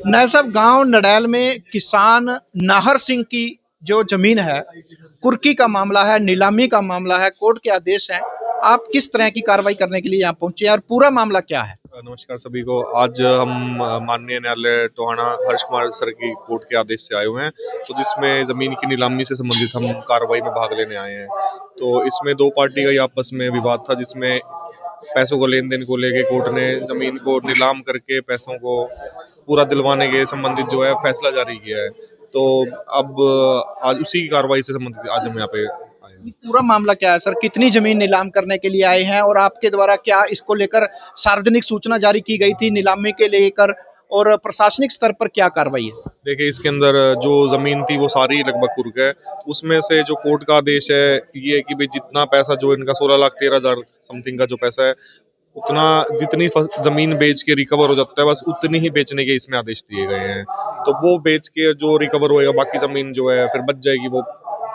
नए सब गांव नड़ैल में किसान नाहर सिंह की जो जमीन है, कुर्की का मामला है, नीलामी का मामला है, कोर्ट के आदेश हैं। आप किस तरह की कार्रवाई करने के लिए यहाँ पहुंचे हैं और पूरा मामला क्या है? नमस्कार सभी को। आज हम माननीय न्यायालय टोहाना हर्ष कुमार सर की कोर्ट के आदेश से आए हुए हैं, तो जिसमें ज़मीन की नीलामी से संबंधित हम कार्रवाई में भाग लेने आए हैं। तो इसमें दो पार्टी का ही आपस में विवाद था, जिसमें पैसों को लेन देन को लेके कोर्ट ने ज़मीन को नीलाम करके पैसों को पूरा दिलवाने के संबंधित जो है फैसला जारी किया है। तो अब आज उसी की कार्रवाई से संबंधित आज हम यहाँ पे आए हैं। पूरा मामला क्या है सर? कितनी जमीन नीलाम करने के लिए आए हैं और आपके द्वारा क्या इसको लेकर सार्वजनिक सूचना जारी की गई थी नीलामी के लेकर, और प्रशासनिक स्तर पर क्या कार्रवाई है? देखिए, इसके अंदर जो ज़मीन थी वो सारी लगभग कुर्क है। उसमें से जो कोर्ट का आदेश है ये है कि भाई जितना पैसा जो इनका 16,13,000 समथिंग का जो पैसा है, उतना जितनी ज़मीन बेच के रिकवर हो जाता है बस उतनी ही बेचने के इसमें आदेश दिए गए हैं। तो वो बेच के जो रिकवर होएगा, बाकी ज़मीन जो है फिर बच जाएगी, वो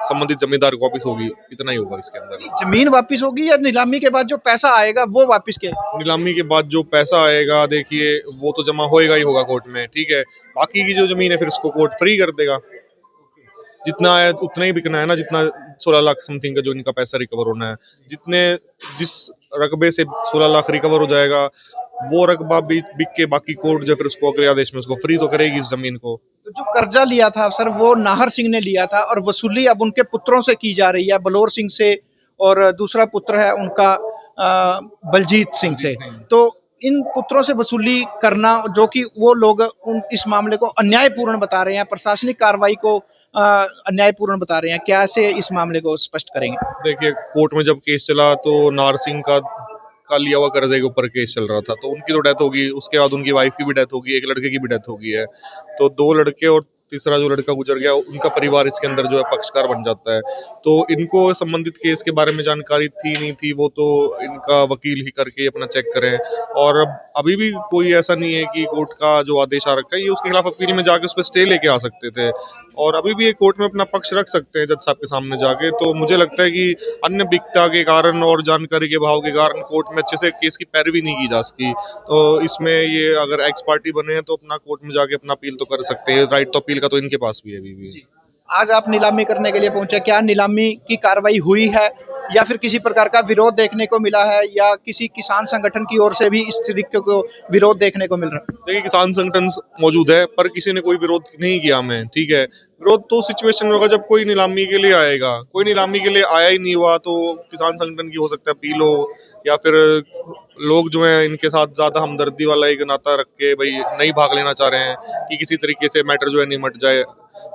संबंधित जमींदार को वापिस होगी। इतना ही होगा इसके अंदर। जमीन वापिस होगी या नीलामी के बाद जो पैसा आएगा वो वापिस के? नीलामी के बाद जो पैसा आएगा, देखिए वो तो जमा होएगा ही होगा कोर्ट में, ठीक है। बाकी की जो जमीन है फिर उसको कोर्ट फ्री कर देगा। जितना है उतना ही बिकना है ना, जितना 16 लाख समथिंग का जो इनका पैसा रिकवर होना है, जितने जिस रकबे से 16 लाख रिकवर हो जाएगा, वो रकबा बिक के बाकी कोर्ट जो फिर उसको अगले आदेश में उसको फ्री तो करेगी इस जमीन को। तो जो कर्जा लिया था सर वो नाहर सिंह ने लिया था और वसूली अब उनके पुत्रों से की जा रही है, बलौर सिंह से, और दूसरा पुत्र है उनका बलजीत सिंह से। तो इन पुत्रों से वसूली करना, जो कि वो लोग इस मामले को अन्यायपूर्ण बता रहे हैं, प्रशासनिक कार्रवाई को अन्यायपूर्ण बता रहे हैं, कैसे इस मामले को स्पष्ट करेंगे? देखिए, कोर्ट में जब केस चला तो नार सिंह का लिया हुआ कर्जे के ऊपर केस चल रहा था, तो उनकी तो डेथ होगी, उसके बाद उनकी वाइफ की भी डेथ होगी, एक लड़के की भी डेथ होगी है। तो दो लड़के और तीसरा जो लड़का गुजर गया, उनका परिवार इसके अंदर जो है पक्षकार बन जाता है। तो इनको संबंधित केस के बारे में जानकारी थी नहीं थी, वो तो इनका वकील ही करके अपना चेक करें। और अभी भी कोई ऐसा नहीं है कि कोर्ट का जो आदेश आ रखा है ये उसके खिलाफ अपील में जाके उस पर स्टे लेके आ सकते थे, और अभी भी ये कोर्ट में अपना पक्ष रख सकते हैं जज साहब के सामने जाके। तो मुझे लगता है कि अन्य बिकता के कारण और जानकारी के अभाव के कारण कोर्ट में अच्छे से केस की पैरवी नहीं की जा सकी। तो इसमें ये अगर एक्स पार्टी बने हैं तो अपना कोर्ट में जाके अपना अपील तो कर सकते हैं। राइट तो अपील का तो इनके पास भी है अभी भी। आज आप नीलामी करने के लिए पहुंचे, क्या नीलामी की कार्रवाई हुई है या फिर किसी प्रकार का विरोध देखने को मिला है, या किसी किसान संगठन की ओर से भी इस तरीके को विरोध देखने को मिल रहा है? देखिए, किसान संगठन मौजूद है पर किसी ने कोई विरोध नहीं किया हमें, ठीक है। विरोध तो सिचुएशन में होगा जब कोई नीलामी के लिए आएगा, कोई नीलामी के लिए आया ही नहीं हुआ तो किसान संगठन की हो सकता है अपील हो, या फिर लोग जो है इनके साथ ज्यादा हमदर्दी वाला एक नाता रख के भाई नहीं भाग लेना चाह रहे हैं कि किसी तरीके से मैटर जो है निमट जाए।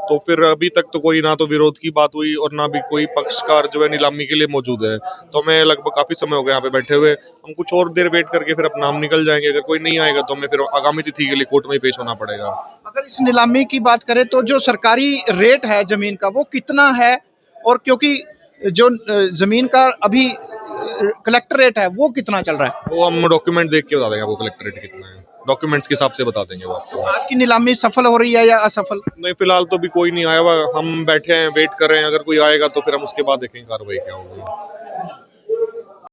तो फिर अभी तक तो कोई ना तो विरोध की बात हुई और ना भी कोई पक्षकार जो है नीलामी के लिए मौजूद है। तो हमें लगभग काफी समय हो गया यहाँ पे बैठे हुए, हम कुछ और देर वेट करके फिर अपना हम निकल जाएंगे। अगर कोई नहीं आएगा तो हमें फिर आगामी तिथि के लिए कोर्ट में ही पेश होना पड़ेगा। अगर इस नीलामी की बात करें तो जो सरकारी रेट है जमीन का वो कितना है, और क्योंकि जो जमीन का अभी कलेक्टर रेट है वो कितना चल रहा है? वो हम डॉक्यूमेंट देख के बता देंगे आपको कलेक्टरेट कितना है, डॉक्यूमेंट्स के हिसाब से बता देंगे वो आपको। आज की नीलामी सफल हो रही है या असफल? नहीं, फिलहाल तो भी कोई नहीं आया हुआ, हम बैठे हैं वेट कर रहे हैं। अगर कोई आएगा तो फिर हम उसके बाद देखेंगे कार्रवाई क्या होगी।